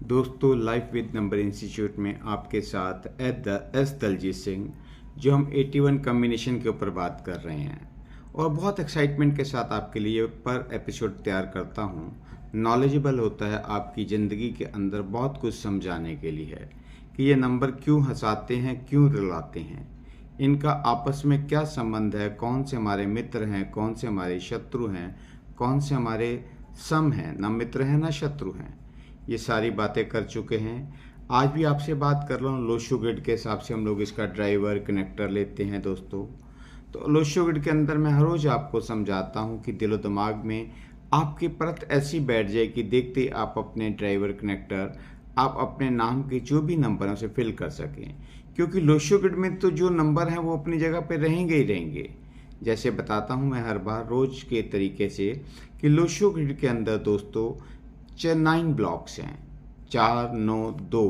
दोस्तों, life with number institute में आपके साथ एस दलजीत सिंह, जो हम 81 कम्बिनेशन के ऊपर बात कर रहे हैं और बहुत एक्साइटमेंट के साथ आपके लिए पर एपिसोड तैयार करता हूँ। नॉलेजेबल होता है, आपकी ज़िंदगी के अंदर बहुत कुछ समझाने के लिए है कि ये नंबर क्यों हंसाते हैं, क्यों रुलाते हैं, इनका आपस में क्या संबंध है, कौन से हमारे मित्र हैं, कौन से हमारे शत्रु हैं, कौन से हमारे सम हैं, ना मित्र हैं ना शत्रु हैं। ये सारी बातें कर चुके हैं। आज भी आपसे बात कर रहा हूँ। लोशो ग्रिड के हिसाब से हम लोग इसका ड्राइवर कनेक्टर लेते हैं दोस्तों। तो लोशो ग्रिड के अंदर मैं हर रोज़ आपको समझाता हूँ कि दिलो दिमाग में आपकी परत ऐसी बैठ जाए कि देखते ही आप अपने ड्राइवर कनेक्टर, आप अपने नाम के जो भी नंबर हैं उसे फिल कर सकें, क्योंकि लोशो ग्रिड में तो जो नंबर हैं वो अपनी जगह पर रहेंगे ही रहेंगे। जैसे बताता हूँ मैं हर बार रोज़ के तरीके से कि लोशो ग्रिड के अंदर दोस्तों 9 ब्लॉक्स हैं, 4 9 2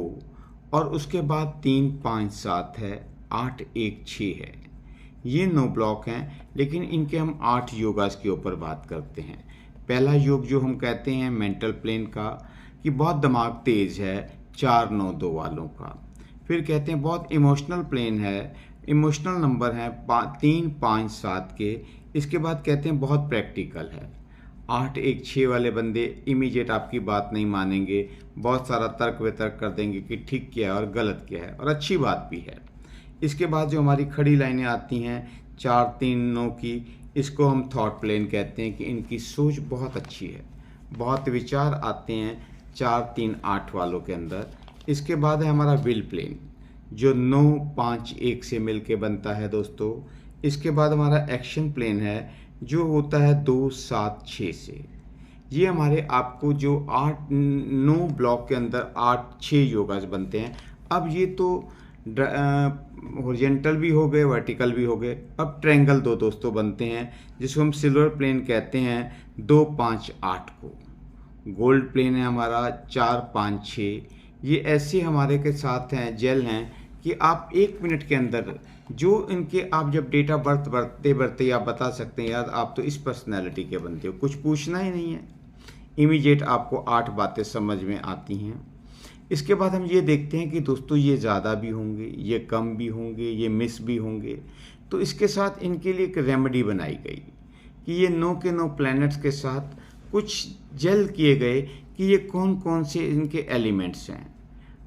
और उसके बाद 3 5 7 है, 8 1 6 है। ये 9 ब्लॉक हैं, लेकिन इनके हम 8 योगास के ऊपर बात करते हैं। पहला योग जो हम कहते हैं मेंटल प्लेन का, कि बहुत दिमाग तेज है 4 9 2 वालों का। फिर कहते हैं बहुत इमोशनल प्लेन है, इमोशनल नंबर हैं 3 5 7 के। इसके बाद कहते हैं बहुत प्रैक्टिकल है, 8 1 6 वाले बंदे इमीडिएट आपकी बात नहीं मानेंगे, बहुत सारा तर्क वितर्क कर देंगे कि ठीक क्या है और गलत क्या है, और अच्छी बात भी है। इसके बाद जो हमारी खड़ी लाइनें आती हैं 4 3 9 की, इसको हम थॉट प्लेन कहते हैं कि इनकी सोच बहुत अच्छी है, बहुत विचार आते हैं 4 3 8 वालों के अंदर। इसके बाद है हमारा विल प्लेन, जो 9 5 1 से मिल के बनता है दोस्तों। इसके बाद हमारा एक्शन प्लेन है, जो होता है 2 7 6 से। ये हमारे आपको जो 8 9 ब्लॉक के अंदर 8 6 योगास बनते हैं। अब ये तो हॉरिजॉन्टल भी हो गए, वर्टिकल भी हो गए। अब ट्रायंगल दो दोस्तों बनते हैं, जिसको हम सिल्वर प्लेन कहते हैं 2 5 8 को। गोल्ड प्लेन है हमारा 4 5 6। ये ऐसे हमारे के साथ हैं, जेल हैं, कि आप 1 मिनट के अंदर जो इनके आप जब डेट ऑफ बर्थ बढ़ते आप बता सकते हैं, यार आप तो इस पर्सनैलिटी के बनते हो, कुछ पूछना ही नहीं है, इमीडिएट आपको 8 बातें समझ में आती हैं। इसके बाद हम ये देखते हैं कि दोस्तों ये ज़्यादा भी होंगे, ये कम भी होंगे, ये मिस भी होंगे। तो इसके साथ इनके लिए एक रेमेडी बनाई गई कि ये 9 के 9 प्लैनेट्स के साथ कुछ जेल किए गए कि ये कौन कौन से इनके एलिमेंट्स हैं।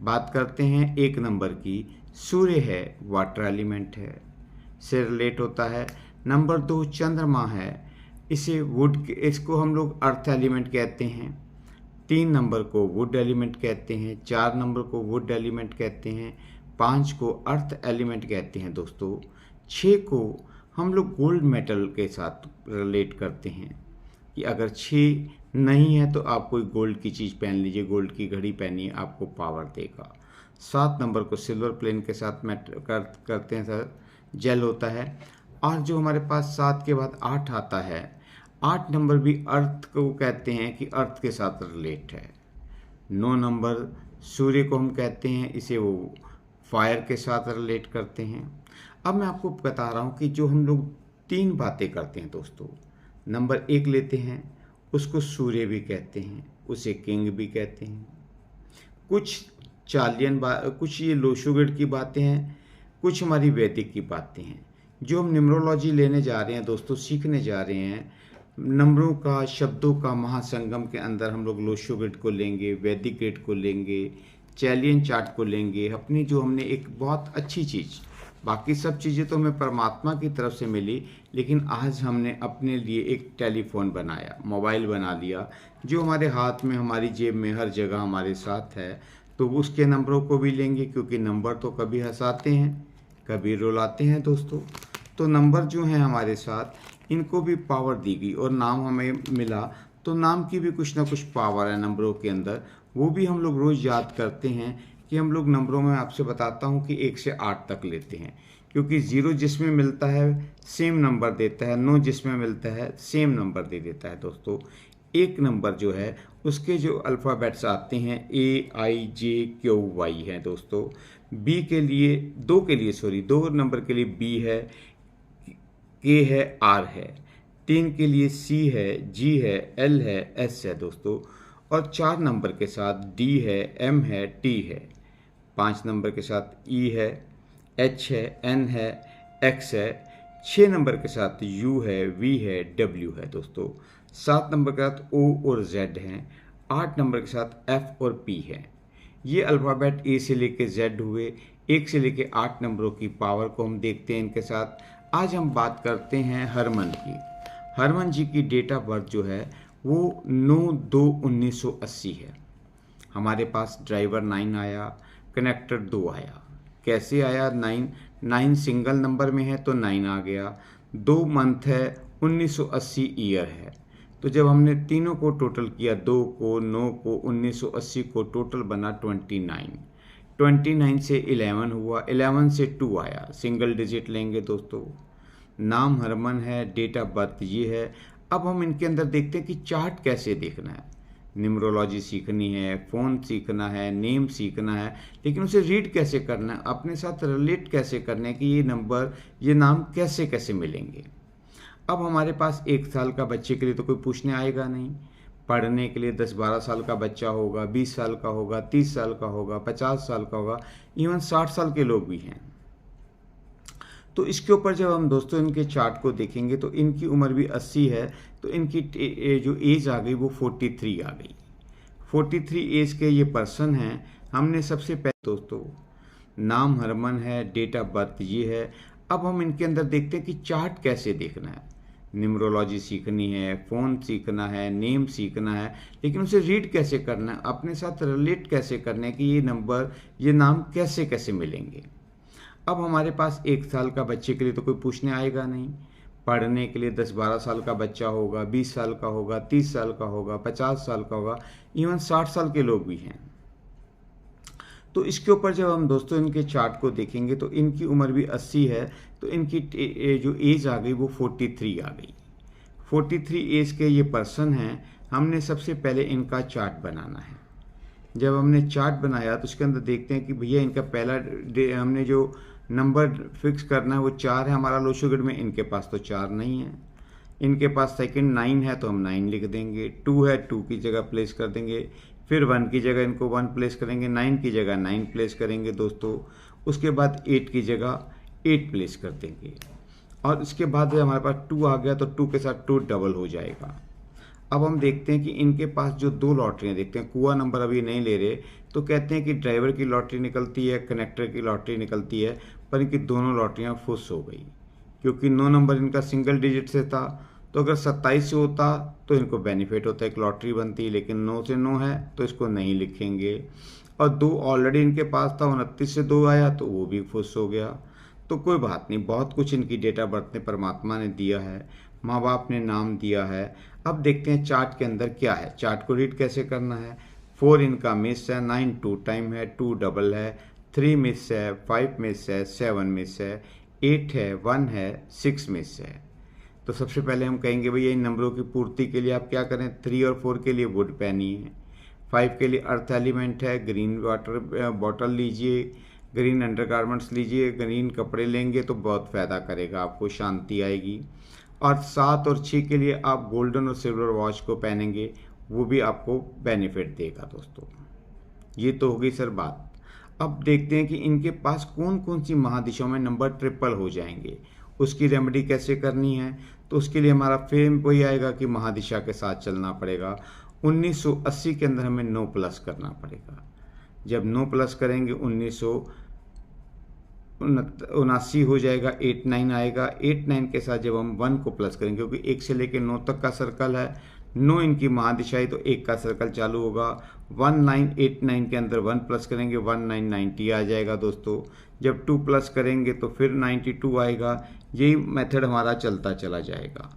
बात करते हैं 1 नंबर की। सूर्य है, वाटर एलिमेंट है, से रिलेट होता है। नंबर 2 चंद्रमा है, इसे इसको हम लोग अर्थ एलिमेंट कहते हैं। 3 नंबर को वुड एलिमेंट कहते हैं, 4 नंबर को वुड एलिमेंट कहते हैं, 5 को अर्थ एलिमेंट कहते हैं दोस्तों। 6 को हम लोग गोल्ड मेटल के साथ रिलेट करते हैं कि अगर 6 नहीं है तो आप कोई गोल्ड की चीज़ पहन लीजिए, गोल्ड की घड़ी पहनिए, आपको पावर देगा। 7 नंबर को सिल्वर प्लेन के साथ करते हैं सर, जेल होता है। और जो हमारे पास 7 के बाद 8 आता है, 8 नंबर भी अर्थ को कहते हैं कि अर्थ के साथ रिलेट है। 9 नंबर सूर्य को हम कहते हैं, इसे वो फायर के साथ रिलेट करते हैं। अब मैं आपको बता रहा हूँ कि जो हम लोग 3 बातें करते हैं दोस्तों। नंबर 1 लेते हैं, उसको सूर्य भी कहते हैं, उसे किंग भी कहते हैं। कुछ कुछ ये लोशो ग्रिड की बातें हैं, कुछ हमारी वैदिक की बातें हैं। जो हम न्यूमरोलॉजी लेने जा रहे हैं दोस्तों, सीखने जा रहे हैं, नंबरों का, शब्दों का महासंगम के अंदर हम लोग लोशो ग्रिड को लेंगे, वैदिक ग्रिड को लेंगे, चैलियन चार्ट को लेंगे। अपनी जो हमने एक बहुत अच्छी चीज़, बाकी सब चीज़ें तो हमें परमात्मा की तरफ से मिली, लेकिन आज हमने अपने लिए एक टेलीफोन बनाया, मोबाइल बना लिया, जो हमारे हाथ में, हमारी जेब में, हर जगह हमारे साथ है। तो उसके नंबरों को भी लेंगे, क्योंकि नंबर तो कभी हंसाते हैं, कभी रुलाते हैं दोस्तों। तो नंबर जो हैं हमारे साथ, इनको भी पावर दी गई और नाम हमें मिला, तो नाम की भी कुछ ना कुछ पावर है नंबरों के अंदर। वो भी हम लोग रोज़ याद करते हैं कि हम लोग नंबरों में, आपसे बताता हूँ कि 1 से 8 तक लेते हैं, क्योंकि 0 जिसमें मिलता है सेम नंबर देता है, 9 जिसमें मिलता है सेम नंबर दे देता है दोस्तों। 1 नंबर जो है उसके जो अल्फ़ाबेट्स आते हैं AIJQY हैं दोस्तों। बी के लिए 2 के लिए 2 नंबर के लिए B है, K है, R है। 3 के लिए C है, G है, L है, S है दोस्तों। और 4 नंबर के साथ डी है, एम है, टी है। 5 नंबर के साथ ई है, एच है, एन है, एक्स है। 6 नंबर के साथ यू है, वी है, डब्ल्यू है दोस्तों। 7 नंबर के साथ ओ और जेड हैं। 8 नंबर के साथ एफ और पी है। ये अल्फ़ाबेट ए से लेके जेड हुए। 1 से लेके 8 नंबरों की पावर को हम देखते हैं इनके साथ। आज हम बात करते हैं हरमन की। हरमन जी की डेट ऑफ बर्थ जो है वो 9/2/1980 है। हमारे पास ड्राइवर 9 आया, कनेक्टर 2 आया। कैसे आया? 9 सिंगल नंबर में है तो 9 आ गया। 2 मंथ है, 1980 ईयर है। तो जब हमने तीनों को टोटल किया, 2 को, 9 को, 1980 को, टोटल बना 29। 29 से 11 हुआ, 11 से 2 आया। सिंगल डिजिट लेंगे दोस्तों। नाम हरमन है, डेट ऑफ बर्थ ये है। अब हम इनके अंदर देखते हैं कि चार्ट कैसे देखना है। न्यूमरोलॉजी सीखनी है, फ़ोन सीखना है, नेम सीखना है, लेकिन उसे रीड कैसे करना है, अपने साथ रिलेट कैसे करना है कि ये नंबर, ये नाम कैसे कैसे मिलेंगे। अब हमारे पास 1 साल का बच्चे के लिए तो कोई पूछने आएगा नहीं। पढ़ने के लिए 10-12 साल का बच्चा होगा, 20 साल का होगा, 30 साल का होगा, 50 साल का होगा, इवन 60 साल के लोग भी हैं। तो इसके ऊपर जब हम दोस्तों इनके चार्ट को देखेंगे तो इनकी उम्र भी 80 है, तो इनकी जो एज आ गई वो 43 आ गई। 43 एज के ये पर्सन हैं। हमने सबसे पहले दोस्तों नाम हरमन है, डेट ऑफ बर्थ ये है। अब हम इनके अंदर देखते हैं कि चार्ट कैसे देखना है। न्यूमरोलॉजी सीखनी है, फ़ोन सीखना है, नेम सीखना है, लेकिन उसे रीड कैसे करना है, अपने साथ रिलेट कैसे करना है कि ये नंबर, ये नाम कैसे कैसे मिलेंगे। अब हमारे पास 1 साल का बच्चे के लिए तो कोई पूछने आएगा नहीं। पढ़ने के लिए 10-12 साल का बच्चा होगा, 20 साल का होगा, 30 साल का होगा, 50 साल का होगा, इवन 60 साल के लोग भी हैं। तो इसके ऊपर जब हम दोस्तों इनके चार्ट को देखेंगे तो इनकी उम्र भी 80 है, तो इनकी जो एज आ गई वो 43 आ गई। 43 एज के ये पर्सन हैं। हमने सबसे पहले इनका चार्ट बनाना है। जब हमने चार्ट बनाया तो उसके अंदर देखते हैं कि भैया इनका पहला हमने जो नंबर फिक्स करना है वो 4 है हमारा लो शुगर में। इनके पास तो 4 नहीं है। इनके पास सेकंड 9 है तो हम 9 लिख देंगे। 2 है, 2 की जगह प्लेस कर देंगे। फिर 1 की जगह इनको 1 प्लेस करेंगे, 9 की जगह 9 प्लेस करेंगे दोस्तों। उसके बाद 8 की जगह 8 प्लेस कर देंगे। और इसके बाद हमारे पास 2 आ गया तो 2 के साथ 2 डबल हो जाएगा। अब हम देखते हैं कि इनके पास जो 2 लॉटरियाँ देखते हैं, कुआ नंबर अभी नहीं ले रहे, तो कहते हैं कि ड्राइवर की लॉटरी निकलती है, कनेक्टर की लॉटरी निकलती है, पर इनकी दोनों लॉटरियाँ फुस हो गई क्योंकि 9 नंबर इनका सिंगल डिजिट से था। तो अगर 27 से होता तो इनको बेनिफिट होता, एक लॉटरी बनती, लेकिन 9 से 9 है तो इसको नहीं लिखेंगे। और 2 ऑलरेडी इनके पास था, 29 से 2 आया तो वो भी फुस हो गया। तो कोई बात नहीं, बहुत कुछ इनकी डेट ऑफ बर्थ ने परमात्मा ने दिया है, माँ बाप ने नाम दिया है। अब देखते हैं चार्ट के अंदर क्या है, चार्ट को रीड कैसे करना है। 4 इनका मिस है, 9 2 टाइम है, 2 डबल है, 3 मिस है, 5 मिस है, 7 मिस है, 8 है, 1 है, 6 मिस है। तो सबसे पहले हम कहेंगे भैया इन नंबरों की पूर्ति के लिए आप क्या करें। 3 और 4 के लिए वुड पेनी है, 5 के लिए अर्थ एलिमेंट है, ग्रीन वाटर बॉटल लीजिए, ग्रीन अंडरगारमेंट्स लीजिए, ग्रीन कपड़े लेंगे तो बहुत फ़ायदा करेगा, आपको शांति आएगी। और 7 और 6 के लिए आप गोल्डन और सिल्वर वॉच को पहनेंगे, वो भी आपको बेनिफिट देगा दोस्तों। ये तो हो गई सर बात। अब देखते हैं कि इनके पास कौन कौन सी महादिशाओं में नंबर ट्रिपल हो जाएंगे, उसकी रेमेडी कैसे करनी है। तो उसके लिए हमारा फेम वही आएगा कि महादिशा के साथ चलना पड़ेगा। 1980 के अंदर हमें 9 प्लस करना पड़ेगा। जब 9 प्लस करेंगे 1979 हो जाएगा, 89 आएगा। 89 के साथ जब हम 1 को प्लस करेंगे, क्योंकि 1 से लेकर 9 तक का सर्कल है, 9 इनकी महादिशाई, तो 1 का सर्कल चालू होगा। 1989 के अंदर 1 प्लस करेंगे, 1990 आ जाएगा दोस्तों। जब 2 प्लस करेंगे तो फिर 92 आएगा। यही मेथड हमारा चलता चला जाएगा।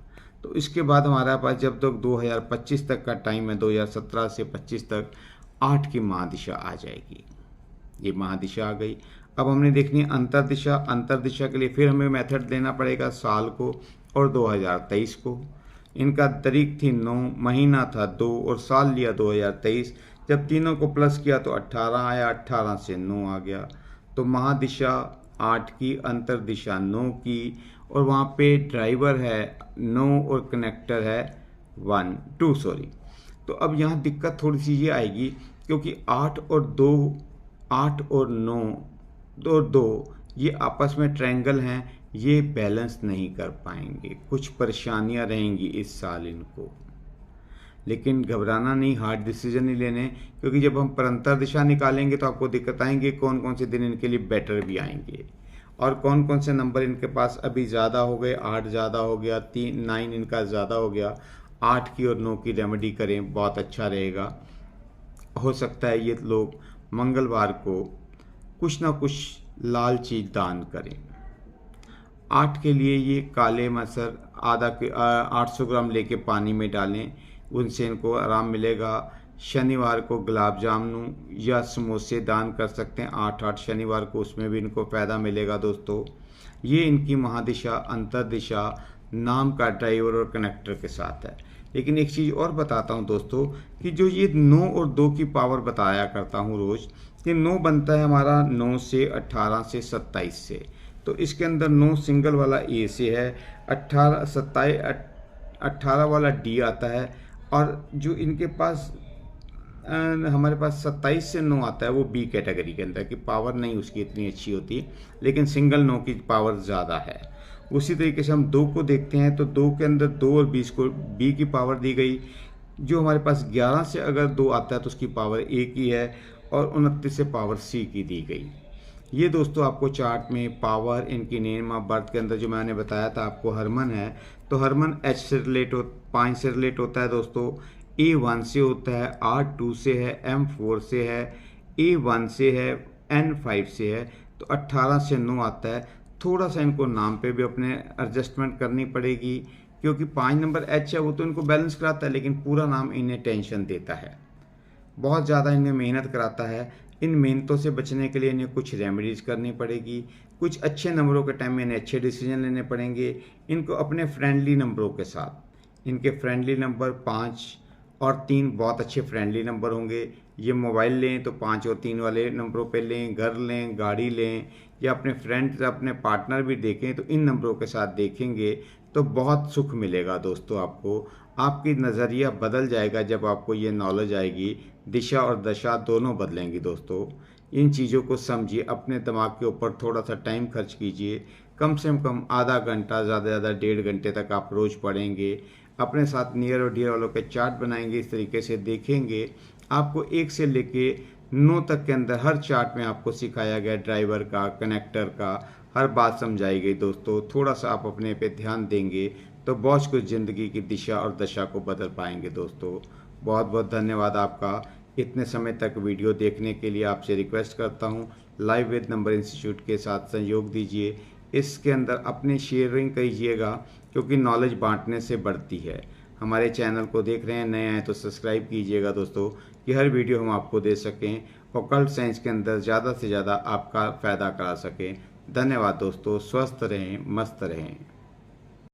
तो इसके बाद हमारे पास जब तक 2025 तक का टाइम है, 2017 से 25 तक 8 की महादिशा आ जाएगी। ये महादिशा आ गई। अब हमने देखनी है अंतर्दिशा। अंतर्दिशा के लिए फिर हमें मेथड लेना पड़ेगा साल को और 2023 को। इनका तारीख थी 9, महीना था 2 और साल लिया 2023। जब तीनों को प्लस किया तो 18 आया, 18 से 9 आ गया। तो महादिशा 8 की, अंतर्दिशा 9 की, और वहाँ पे ड्राइवर है 9 और कनेक्टर है 2 सॉरी। तो अब यहाँ दिक्कत थोड़ी सी ये आएगी, क्योंकि 8 और 2, 8 और 9 और 2 ये आपस में ट्रायंगल हैं, ये बैलेंस नहीं कर पाएंगे, कुछ परेशानियां रहेंगी इस साल इनको। लेकिन घबराना नहीं, हार्ड डिसीजन नहीं लेने, क्योंकि जब हम परंतर दिशा निकालेंगे तो आपको दिक्कत आएंगे, कौन कौन से दिन इनके लिए बेटर भी आएंगे और कौन कौन से नंबर इनके पास अभी ज़्यादा हो गए। 8 ज़्यादा हो गया, 3 9 इनका ज़्यादा हो गया। 8 की और 9 की रेमेडी करें, बहुत अच्छा रहेगा। हो सकता है ये लोग मंगलवार को कुछ ना कुछ लाल चीज़ दान करें। 8 के लिए ये काले मसर 800 ग्राम लेके पानी में डालें, उनसे इनको आराम मिलेगा। शनिवार को गुलाब जामुन या समोसे दान कर सकते हैं 8-8 शनिवार को, उसमें भी इनको फ़ायदा मिलेगा दोस्तों। ये इनकी महादिशा अंतर्दिशा नाम का ड्राइवर और कनेक्टर के साथ है। लेकिन एक चीज़ और बताता हूँ दोस्तों कि जो ये 9 और 2 की पावर बताया करता हूँ रोज़, कि 9 बनता है हमारा 9 से 18 से 27 से, तो इसके अंदर 9 सिंगल वाला ए से है, 18 वाला डी आता है, और जो इनके पास हमारे पास 27 से 9 आता है वो बी कैटेगरी के अंदर, की पावर नहीं उसकी इतनी अच्छी होती, लेकिन सिंगल 9 की पावर ज़्यादा है। उसी तरीके से हम 2 को देखते हैं तो 2 के अंदर 2 और 20 को बी की पावर दी गई। जो हमारे पास 11 से अगर 2 आता है तो उसकी पावर ए की है, और 29 से पावर सी की दी गई। ये दोस्तों आपको चार्ट में पावर इनकी नेम ऑफ बर्थ के अंदर जो मैंने बताया था आपको, हरमन है तो हरमन H से रिलेट 5 से रिलेट होता है दोस्तों, A1 से होता है, R2 से है, M4 से है, A1 से है, N5 से है, तो 18 से 9 आता है। थोड़ा सा इनको नाम पे भी अपने एडजस्टमेंट करनी पड़ेगी, क्योंकि 5 नंबर H है वो तो इनको बैलेंस कराता है, लेकिन पूरा नाम इन्हें टेंशन देता है, बहुत ज़्यादा इन्हें मेहनत कराता है। इन मेहनतों से बचने के लिए इन्हें कुछ रेमेडीज़ करनी पड़ेगी, कुछ अच्छे नंबरों के टाइम में इन्हें अच्छे डिसीजन लेने पड़ेंगे। इनको अपने फ्रेंडली नंबरों के साथ, इनके फ्रेंडली नंबर 5 और 3 बहुत अच्छे फ्रेंडली नंबर होंगे। ये मोबाइल लें तो 5 और 3 वाले नंबरों पे लें, घर लें, गाड़ी लें, या अपने फ्रेंड्स अपने पार्टनर भी देखें तो इन नंबरों के साथ देखेंगे तो बहुत सुख मिलेगा दोस्तों आपको। आपकी नज़रिया बदल जाएगा जब आपको ये नॉलेज आएगी, दिशा और दशा दोनों बदलेंगी दोस्तों। इन चीज़ों को समझिए, अपने दिमाग के ऊपर थोड़ा सा टाइम खर्च कीजिए, कम से कम आधा घंटा, ज़्यादा से ज़्यादा 1.5 घंटे तक आप रोज़ पढ़ेंगे। अपने साथ नियर और डियर वालों के चार्ट बनाएंगे, इस तरीके से देखेंगे। आपको 1 से लेके 9 तक के अंदर हर चार्ट में आपको सिखाया गया, ड्राइवर का, कनेक्टर का, हर बात समझाई गई दोस्तों। थोड़ा सा आप अपने पे ध्यान देंगे तो बहुत कुछ ज़िंदगी की दिशा और दशा को बदल पाएंगे दोस्तों। बहुत बहुत धन्यवाद आपका इतने समय तक वीडियो देखने के लिए। आपसे रिक्वेस्ट करता हूँ लाइव विद नंबर इंस्टीट्यूट के साथ सहयोग दीजिए, इसके अंदर अपने शेयरिंग कीजिएगा, क्योंकि नॉलेज बांटने से बढ़ती है। हमारे चैनल को देख रहे हैं, नए हैं तो सब्सक्राइब कीजिएगा दोस्तों, कि हर वीडियो हम आपको दे सकें, ऑकल्ट साइंस के अंदर ज़्यादा से ज़्यादा आपका फ़ायदा करा सकें। धन्यवाद दोस्तों, स्वस्थ रहें, मस्त रहें।